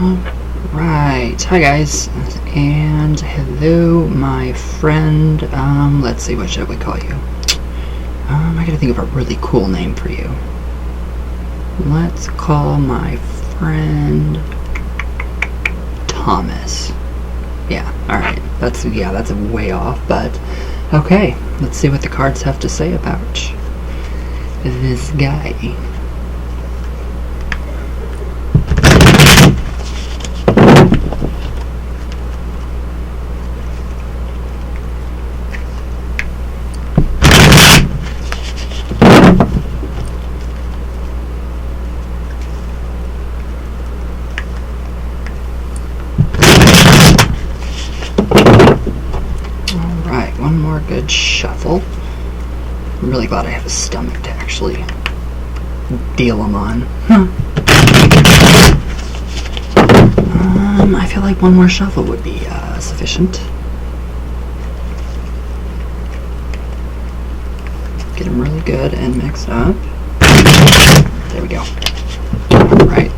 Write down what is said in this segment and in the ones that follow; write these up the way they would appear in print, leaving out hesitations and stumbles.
Right, hi guys, and hello my friend. Let's see, what should we call you? I gotta think of a really cool name for you. Let's call my friend Thomas. Yeah, alright, that's way off, but okay, let's see what the cards have to say about this guy. One more good shuffle. I'm really glad I have a stomach to actually deal them on. I feel like one more shuffle would be sufficient. Get them really good and mixed up. There we go. Alright.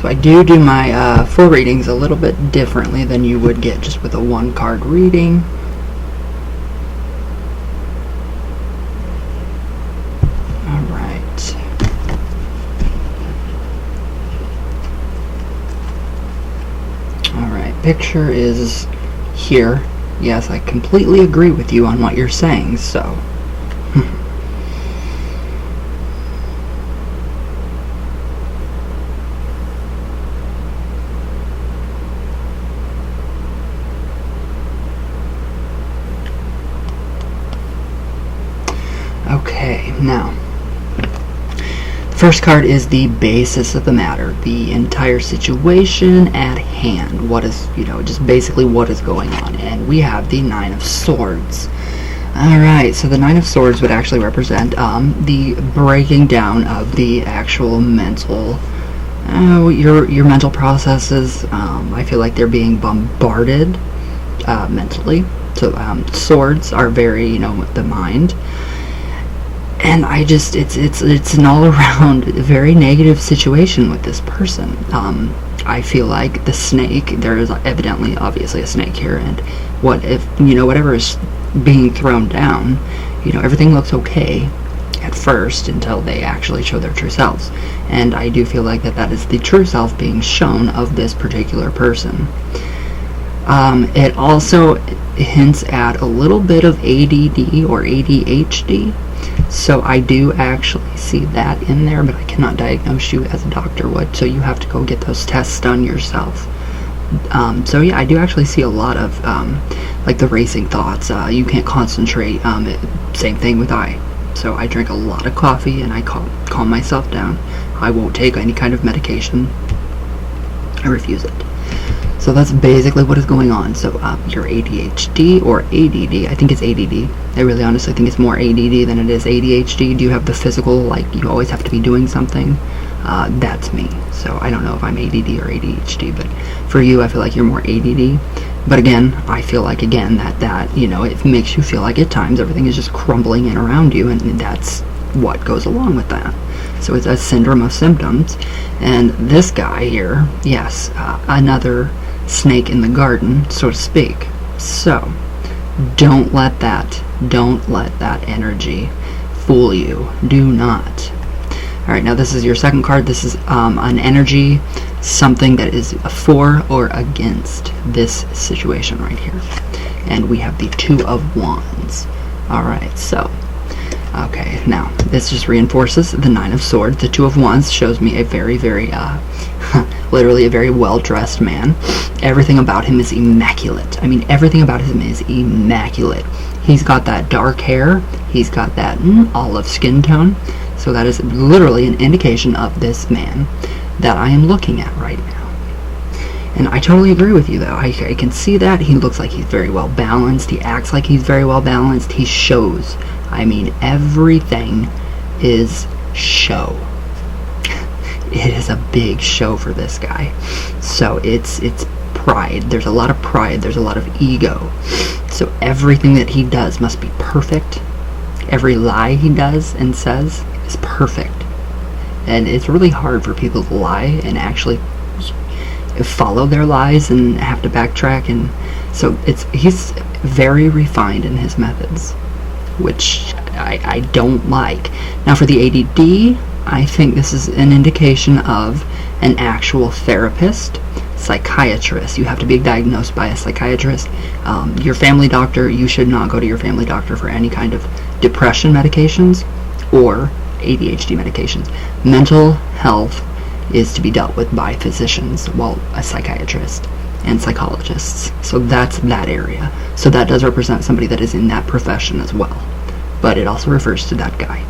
So I do my full readings a little bit differently than you would get just with a one card reading. Alright. Alright, picture is here. Yes, I completely agree with you on what you're saying, so. Okay, now, the first card is the basis of the matter, the entire situation at hand. What is, just basically what is going on. And we have the Nine of Swords. Alright, so the Nine of Swords would actually represent the breaking down of the actual mental, your mental processes. I feel like they're being bombarded mentally. So swords are very, the mind. And it's an all-around very negative situation with this person. I feel like the snake, there is evidently, obviously a snake here, and what if, whatever is being thrown down, everything looks okay at first until they actually show their true selves. And I do feel like that is the true self being shown of this particular person. It also hints at a little bit of ADD or ADHD. So I do actually see that in there, but I cannot diagnose you as a doctor would, so you have to go get those tests done yourself. So yeah, I do actually see a lot of like the racing thoughts. You can't concentrate. Same thing with So I drink a lot of coffee and I calm myself down. I won't take any kind of medication. I refuse it. So that's basically what is going on. So your ADHD or ADD, I think it's ADD. I really honestly think it's more ADD than it is ADHD. Do you have the physical, like you always have to be doing something? That's me. So I don't know if I'm ADD or ADHD, but for you, I feel like you're more ADD. But again, I feel like, again, that it makes you feel like at times everything is just crumbling in around you, and that's what goes along with that. So it's a syndrome of symptoms. And this guy here, yes, another snake in the garden, so to speak. So don't let that energy fool you. Do not. Alright, now this is your second card. This is an energy, something that is for or against this situation right here. And we have the Two of Wands. Alright, so okay, now this just reinforces the Nine of Swords. The Two of Wands shows me a very, very literally a very well-dressed man. Everything about him is immaculate. I mean, everything about him is immaculate. He's got that dark hair. He's got that olive skin tone. So that is literally an indication of this man that I am looking at right now. And I totally agree with you, though. I can see that. He looks like he's very well balanced. He acts like he's very well balanced. He shows. I mean, everything is show. It is a big show for this guy. So it's pride. There's a lot of pride. There's a lot of ego. So everything that he does must be perfect. Every lie he does and says is perfect. and it's really hard for people to lie and actually follow their lies and have to backtrack, and so he's very refined in his methods, which I don't like. Now for the ADD, I think this is an indication of an actual therapist, psychiatrist. You have to be diagnosed by a psychiatrist. Your family doctor, you should not go to your family doctor for any kind of depression medications or ADHD medications. Mental health is to be dealt with by physicians, well, a psychiatrist and psychologists. So that's that area. So that does represent somebody that is in that profession as well. But it also refers to that guy.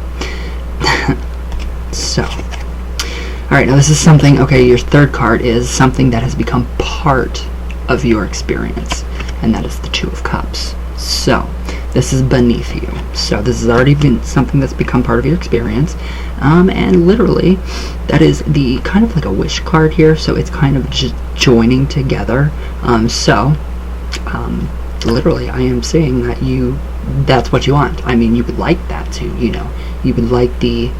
So, alright, now this is something, okay, your third card is something that has become part of your experience, and that is the Two of Cups. So, this is beneath you. So this has already been something that's become part of your experience. And literally, that is the kind of like a wish card here. So it's kind of just joining together. Literally, I am saying that that's what you want. I mean, you would like that too, you know. You would like the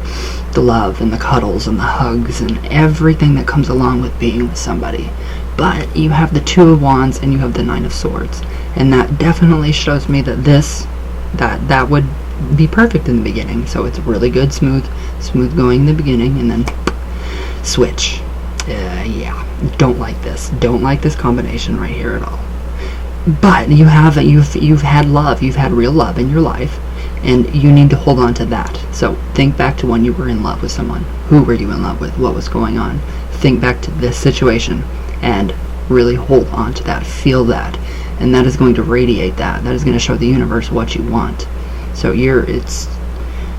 love and the cuddles and the hugs and everything that comes along with being with somebody. But you have the Two of Wands and you have the Nine of Swords. And that definitely shows me that that would be perfect in the beginning. So it's really good, smooth going in the beginning, and then switch. Yeah, don't like this. Don't like this combination right here at all. But you've had love, you've had real love in your life, and you need to hold on to that. So think back to when you were in love with someone. Who were you in love with? What was going on? Think back to this situation and really hold on to that. Feel that. And that is going to radiate that. That is going to show the universe what you want. So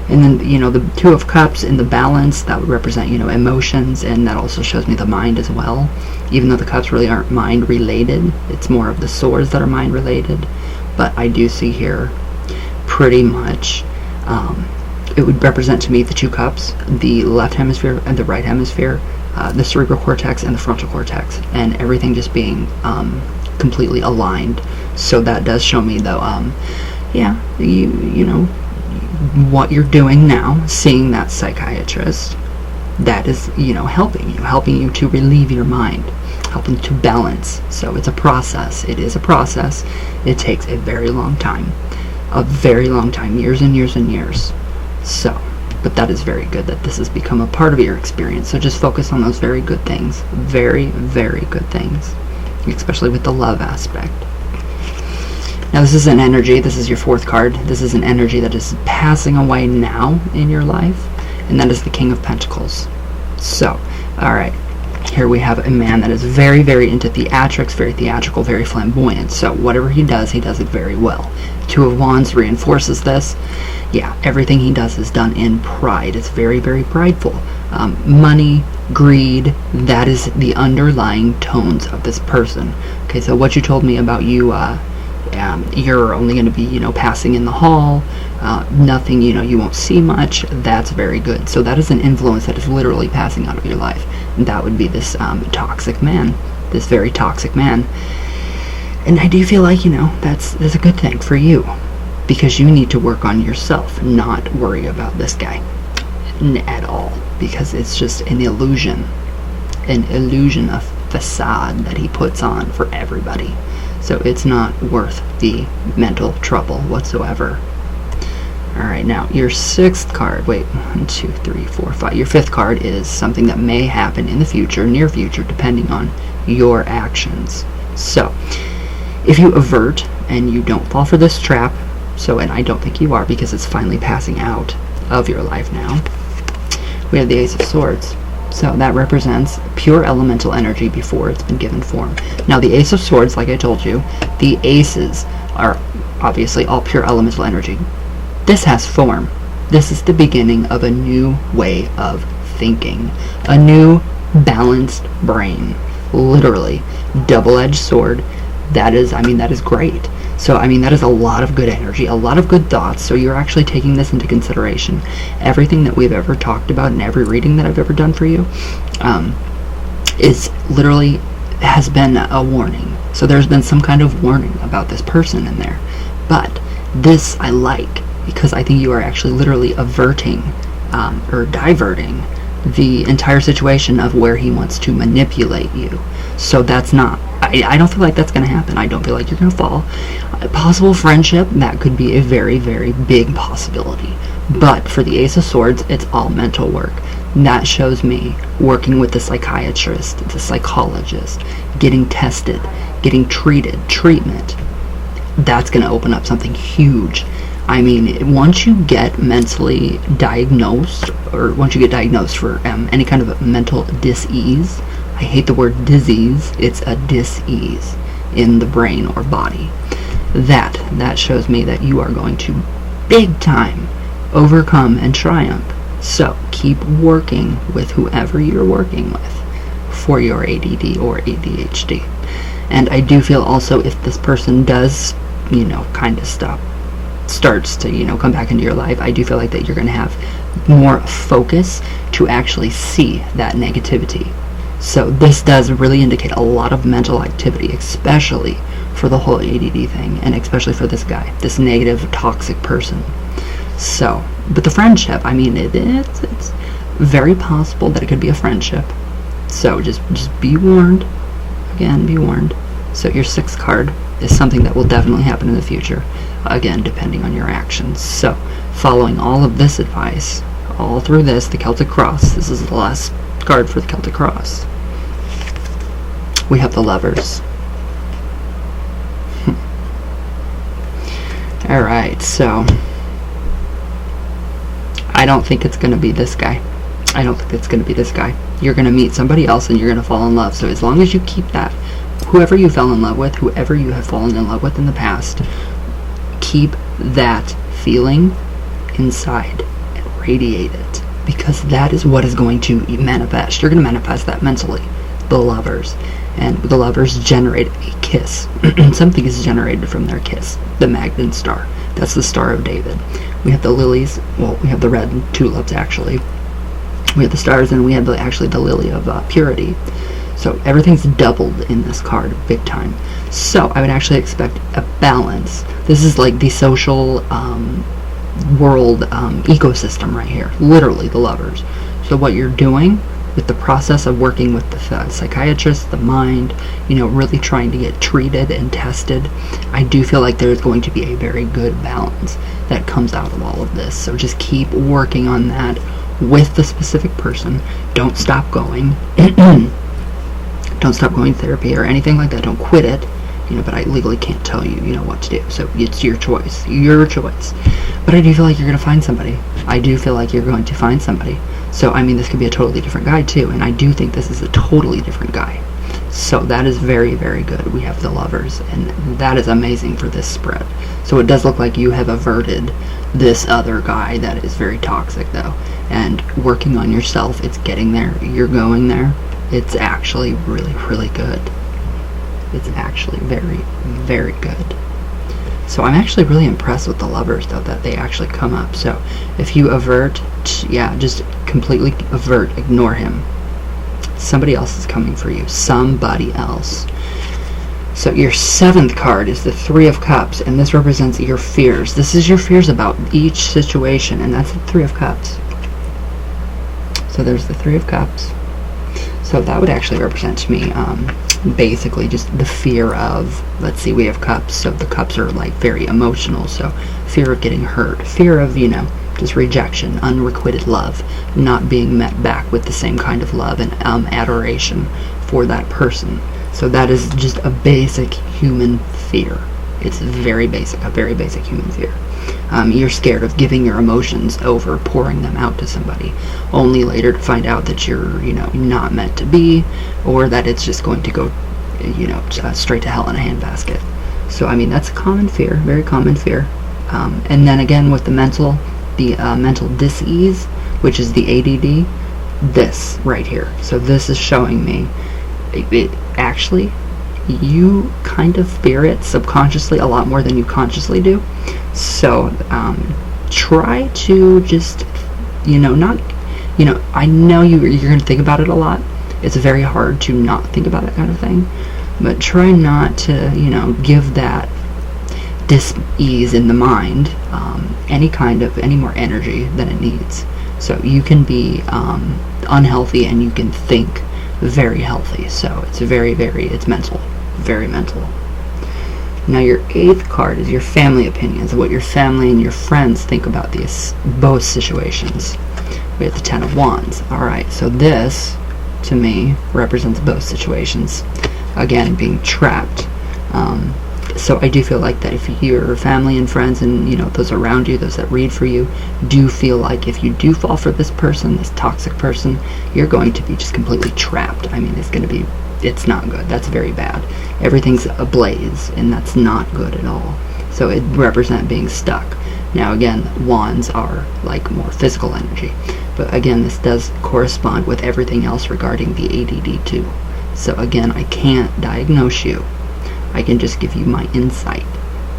and then, you know, the Two of Cups in the balance, that would represent, you know, emotions, and that also shows me the mind as well. Even though the cups really aren't mind related, it's more of the swords that are mind related. But I do see here pretty much, it would represent to me the two cups, the left hemisphere and the right hemisphere, the cerebral cortex and the frontal cortex, and everything just being completely aligned. So that does show me, though, yeah, you know, what you're doing now, seeing that psychiatrist, that is, you know, helping you to relieve your mind, helping to balance. So it's a process. It is a process. It takes a very long time, years and years and years. So, but that is very good that this has become a part of your experience. So just focus on those very good things, very, very good things, especially with the love aspect. Now this is an energy, this is your fourth card, this is an energy that is passing away now in your life, and that is the King of Pentacles. So, alright, here we have a man that is very, very into theatrics, very theatrical, very flamboyant. So whatever he does it very well. Two of Wands reinforces this. Yeah, everything he does is done in pride. It's very, very prideful. Money, greed, that is the underlying tones of this person. Okay, so what you told me about you, you're only going to be, you know, passing in the hall, nothing, you know, you won't see much, that's very good. So that is an influence that is literally passing out of your life. And that would be this toxic man, this very toxic man. And I do feel like, you know, that's a good thing for you, because you need to work on yourself, not worry about this guy at all, because it's just an illusion of facade that he puts on for everybody. So it's not worth the mental trouble whatsoever. Alright, now your sixth card, wait, 1, 2, 3, 4, 5. Your fifth card is something that may happen in the future, near future, depending on your actions. So, if you avert and you don't fall for this trap, and I don't think you are, because it's finally passing out of your life now, we have the Ace of Swords. So that represents pure elemental energy before it's been given form. Now the Ace of Swords, like I told you, the aces are obviously all pure elemental energy. This has form. This is the beginning of a new way of thinking. A new balanced brain. Literally. Double-edged sword. That is great. So, that is a lot of good energy, a lot of good thoughts, so you're actually taking this into consideration. Everything that we've ever talked about and every reading that I've ever done for you has been a warning. So there's been some kind of warning about this person in there. But this I like, because I think you are actually literally averting or diverting the entire situation of where he wants to manipulate you. So that's not, I don't feel like that's going to happen. I don't feel like you're going to fall. Possible friendship, that could be a very, very big possibility. But for the Ace of Swords, it's all mental work. That shows me working with the psychiatrist, the psychologist, getting tested, getting treatment. That's going to open up something huge. I mean, once you get mentally diagnosed, or once you get diagnosed for any kind of mental dis-ease, I hate the word disease, it's a dis-ease in the brain or body. That shows me that you are going to big time overcome and triumph. So keep working with whoever you're working with for your ADD or ADHD. And I do feel also, if this person does, kind of starts to, come back into your life, I do feel like that you're going to have more focus to actually see that negativity. So this does really indicate a lot of mental activity, especially for the whole ADD thing, and especially for this guy, this negative, toxic person. So, but the friendship, I mean, it's very possible that it could be a friendship. So just be warned. Again, be warned. So your 6th card is something that will definitely happen in the future. Again, depending on your actions. So, following all of this advice, all through this, the Celtic Cross. This is the last card for the Celtic Cross. We have the Lovers. Alright, so I don't think it's going to be this guy. I don't think it's going to be this guy. You're going to meet somebody else and you're going to fall in love. So as long as you keep that, whoever you fell in love with, whoever you have fallen in love with in the past, keep that feeling inside and radiate it, because that is what is going to manifest. You're going to manifest that mentally. The Lovers. And the Lovers generate a kiss. Something is generated from their kiss. The Magnet Star. That's the Star of David. We have the lilies. Well, we have the red tulips, actually. We have the stars, and we have actually the lily of purity. So everything's doubled in this card, big time. So I would actually expect a balance. This is like the social world ecosystem right here. Literally, the Lovers. So what you're doing with the process of working with the psychiatrist, the mind, really trying to get treated and tested, I do feel like there's going to be a very good balance that comes out of all of this. So just keep working on that with the specific person. Don't stop going. Don't stop going to therapy or anything like that. Don't quit it. But I legally can't tell you, what to do. So it's your choice. Your choice. But I do feel like you're going to find somebody. I do feel like you're going to find somebody. So, I mean, this could be a totally different guy, too. And I do think this is a totally different guy. So that is very, very good. We have the Lovers. And that is amazing for this spread. So it does look like you have averted this other guy that is very toxic, though. And working on yourself, it's getting there. You're going there. It's actually really, really good. It's actually very, very good. So I'm actually really impressed with the Lovers, though, that they actually come up. So if you avert, just completely avert, ignore him. Somebody else is coming for you. Somebody else. So your 7th card is the 3 of Cups, and this represents your fears. This is your fears about each situation, and that's the 3 of Cups. So there's the 3 of Cups. So that would actually represent to me basically just the fear of, let's see, we have Cups, so the Cups are like very emotional, so fear of getting hurt, fear of, just rejection, unrequited love, not being met back with the same kind of love and adoration for that person. So that is just a basic human fear. It's very basic, a very basic human fear. You're scared of giving your emotions over, pouring them out to somebody, only later to find out that you're, not meant to be, or that it's just going to go, straight to hell in a handbasket. So, I mean, that's a common fear, very common fear. And then again, with the mental dis-ease, which is the ADD, this right here. So this is showing me, actually, you kind of fear it subconsciously a lot more than you consciously do. So try to just, I know you're going to think about it a lot. It's very hard to not think about that kind of thing. But try not to, give that dis-ease in the mind any more energy than it needs. So you can be unhealthy and you can think very healthy. So it's it's mental, very mental. Now your 8th card is your family opinions, what your family and your friends think about both situations. We have the 10 of Wands. Alright, so this, to me, represents both situations. Again, being trapped. So I do feel like that if your family and friends and, those around you, those that read for you, do feel like if you do fall for this person, this toxic person, you're going to be just completely trapped. I mean, it's not good. That's very bad. Everything's ablaze, and that's not good at all. So it represents being stuck. Now again, wands are like more physical energy. But again, this does correspond with everything else regarding the ADD too. So again, I can't diagnose you. I can just give you my insight.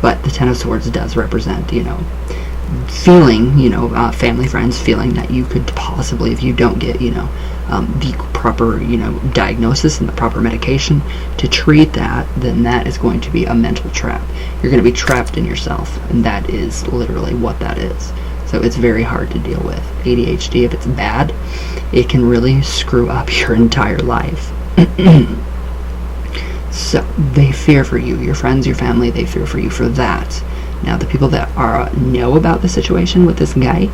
But the 10 of Swords does represent, feeling, family, friends, feeling that you could possibly, if you don't get, the proper, diagnosis and the proper medication to treat that, then that is going to be a mental trap. You're going to be trapped in yourself, and that is literally what that is. So it's very hard to deal with. ADHD, if it's bad, it can really screw up your entire life. So they fear for you, your friends, your family, they fear for you for that. Now the people that know about the situation with this guy,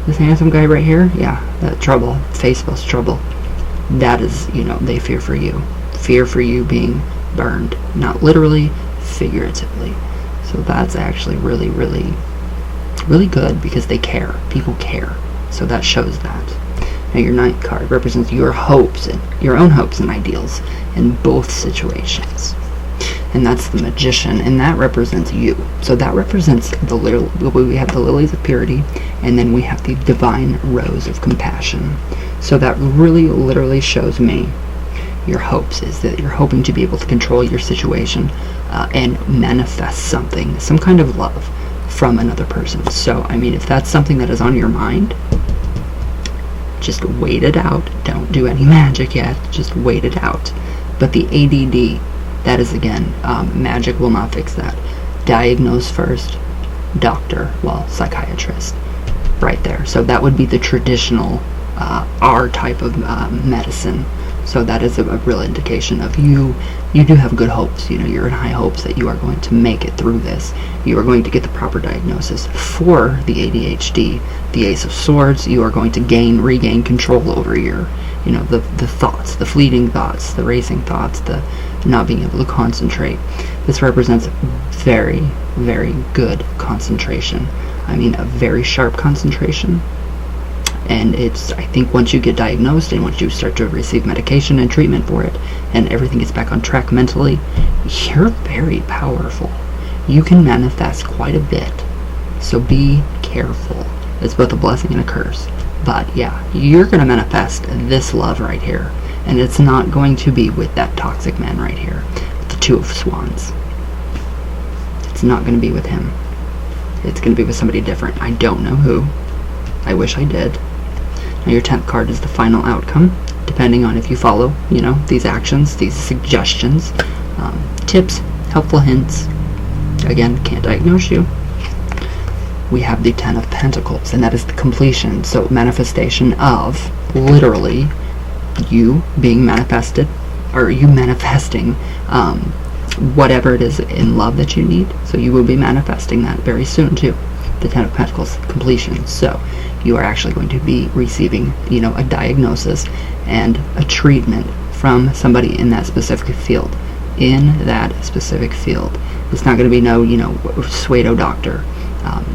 this handsome guy right here, yeah, that trouble, faceless trouble, that is, they fear for you. Fear for you being burned, not literally, figuratively. So that's actually really, really, really good because they care. People care. So that shows that. Now your 9th card represents your hopes and your own hopes and ideals in both situations. And that's the Magician, and that represents you. So that represents we have the Lilies of Purity, and then we have the Divine Rose of Compassion. So that really literally shows me your hopes is that you're hoping to be able to control your situation and manifest something, some kind of love from another person. So, I mean, if that's something that is on your mind, just wait it out. Don't do any magic yet. Just wait it out. But the ADD, that is, again, magic will not fix that. Diagnose first, doctor, psychiatrist, right there. So that would be the traditional R type of medicine. So that is a real indication of you do have good hopes. You're in high hopes that you are going to make it through this. You are going to get the proper diagnosis for the ADHD, the Ace of Swords. You are going to regain control over your, the thoughts, the fleeting thoughts, the racing thoughts, the not being able to concentrate. This represents very, very good concentration. I mean, a very sharp concentration. And I think once you get diagnosed and once you start to receive medication and treatment for it and everything gets back on track mentally, you're very powerful. You can manifest quite a bit. So be careful. It's both a blessing and a curse. But yeah, you're going to manifest this love right here. And it's not going to be with that toxic man right here, with the 2 of Swords. It's not going to be with him. It's going to be with somebody different. I don't know who. I wish I did. Now your 10th card is the final outcome, depending on if you follow, these actions, these suggestions, tips, helpful hints. Again, can't diagnose you. We have the 10 of Pentacles, and that is the completion. So manifestation of literally you being manifested, or you manifesting whatever it is in love that you need. So you will be manifesting that very soon too. The 10 of Pentacles, completion. So you are actually going to be receiving, a diagnosis and a treatment from somebody in that specific field. In that specific field. It's not going to be no, pseudo doctor.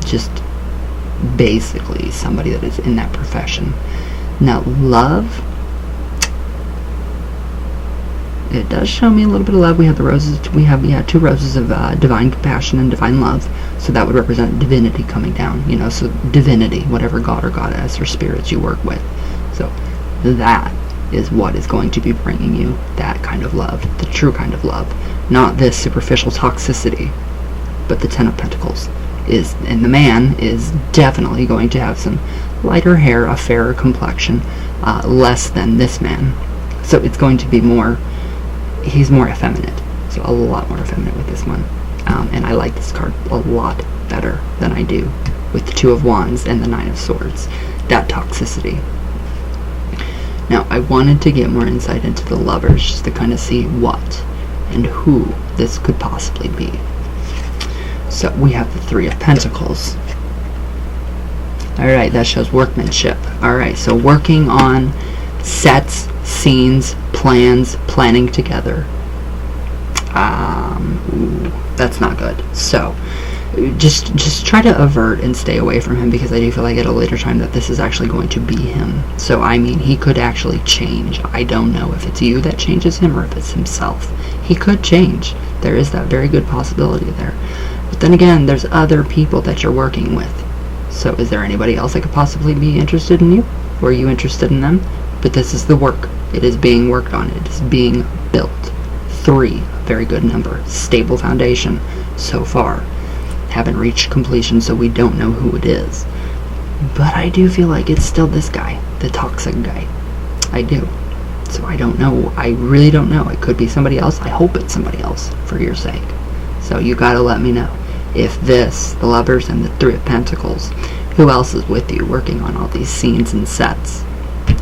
Just basically somebody that is in that profession. Now, love. It does show me a little bit of love. We have the roses. We have 2 roses of divine compassion and divine love. So that would represent divinity coming down. So divinity, whatever god or goddess or spirits you work with. So that is what is going to be bringing you that kind of love, the true kind of love, not this superficial toxicity, but the 10 of Pentacles is, and the man is definitely going to have some lighter hair, a fairer complexion, less than this man. So it's going to be more. He's more effeminate, so a lot more effeminate with this one, and I like this card a lot better than I do with the 2 of Wands and the 9 of Swords. that toxicity. Now, I wanted to get more insight into the Lovers, just to kind of see what and who this could possibly be. So we have the Three of Pentacles. Alright, that shows workmanship. Alright, so working on sets, scenes, plans, planning together. Ooh, that's not good. So just try to avert and stay away from him, because I do feel like at a later time that this is actually going to be him. So I mean, he could actually change. I don't know if it's you that changes him or if it's himself. He could change. There is that very good possibility there. But then again, there's other people that you're working with. So is there anybody else that could possibly be interested in you? Or are you interested in them? But this is the work. It is being worked on. It is being built. 3, very good number. Stable foundation so far. Haven't reached completion, so we don't know who it is. But I do feel like it's still this guy, the toxic guy. I do. So I don't know. I really don't know. It could be somebody else. I hope it's somebody else for your sake. So you gotta let me know. If this, the Lovers and the Three of Pentacles, who else is with you working on all these scenes and sets?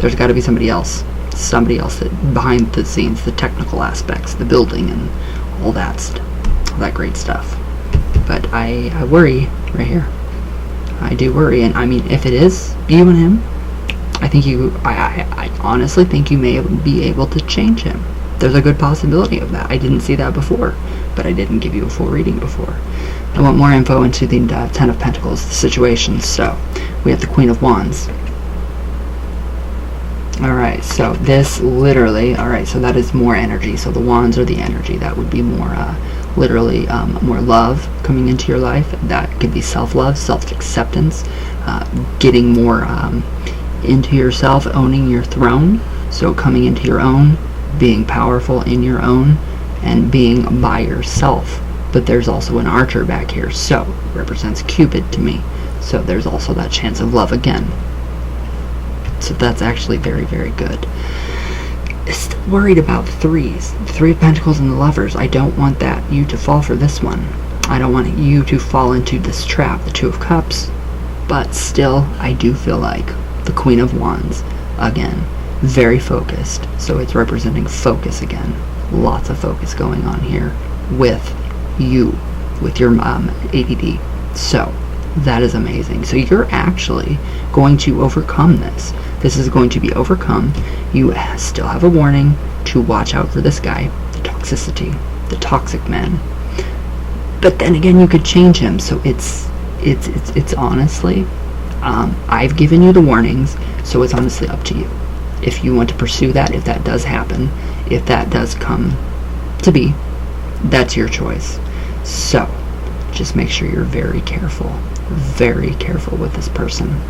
There's got to be somebody else. Somebody else that behind the scenes, the technical aspects, the building and all that all that great stuff. But I worry right here. I do worry, and I mean, if it is you and him, I honestly think you may be able to change him. There's a good possibility of that. I didn't see that before, but I didn't give you a full reading before. I want more info into the Ten of Pentacles situation. So we have the Queen of Wands. Alright, so this literally, alright, so that is more energy. So the wands are the energy. That would be more, literally, more love coming into your life. That could be self-love, self-acceptance, getting more into yourself, owning your throne. So coming into your own, being powerful in your own, and being by yourself. But there's also an archer back here, so it represents Cupid to me. So there's also that chance of love again. So that's actually very, very good. Still worried about the threes. The Three of Pentacles and the Lovers. I don't want you to fall for this one. I don't want you to fall into this trap, the Two of Cups. But still, I do feel like the Queen of Wands, again, very focused. So it's representing focus again. Lots of focus going on here with you, with your ADD. So that is amazing. So you're actually going to overcome this. This is going to be overcome. You still have a warning to watch out for this guy, the toxicity, the toxic man. But then again, you could change him. So it's honestly, I've given you the warnings, so it's honestly up to you. If you want to pursue that, if that does happen, if that does come to be, that's your choice. So just make sure you're very careful with this person.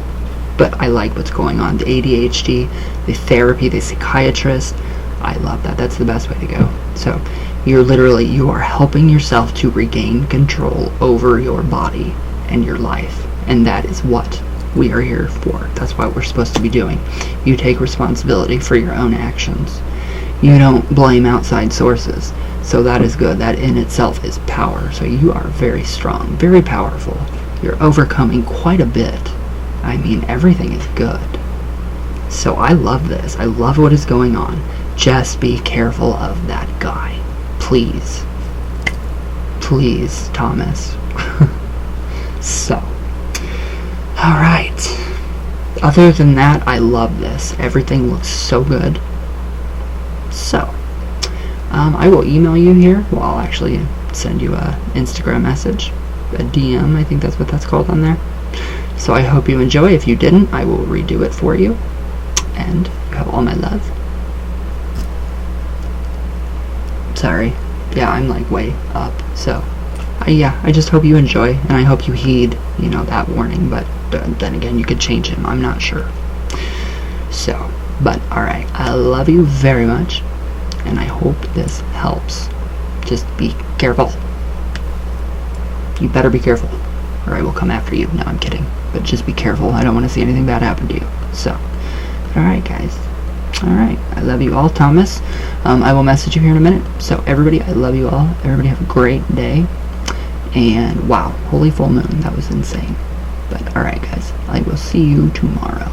But I like what's going on. The ADHD, the therapy, the psychiatrist, I love that. That's the best way to go. So you are helping yourself to regain control over your body and your life. And that is what we are here for. That's what we're supposed to be doing. You take responsibility for your own actions. You don't blame outside sources. So that is good. That in itself is power. So you are very strong, very powerful. You're overcoming quite a bit. I mean, everything is good. So I love this. I love what is going on. Just be careful of that guy. Please. Please, Thomas. So, alright. Other than that, I love this. Everything looks so good. So, I will email you here. Well, I'll actually send you a Instagram message. A DM, I think that's what that's called on there. So I hope you enjoy. If you didn't, I will redo it for you. And you have all my love. Sorry. Yeah, I'm like way up. So, I just hope you enjoy. And I hope you heed, that warning. But then again, you could change him. I'm not sure. So, but alright. I love you very much. And I hope this helps. Just be careful. You better be careful, or I will come after you. No, I'm kidding. But just be careful. I don't want to see anything bad happen to you. So, alright guys. Alright. I love you all, Thomas. I will message you here in a minute. So, everybody, I love you all. Everybody have a great day. And, wow. Holy full moon. That was insane. But alright guys, I will see you tomorrow.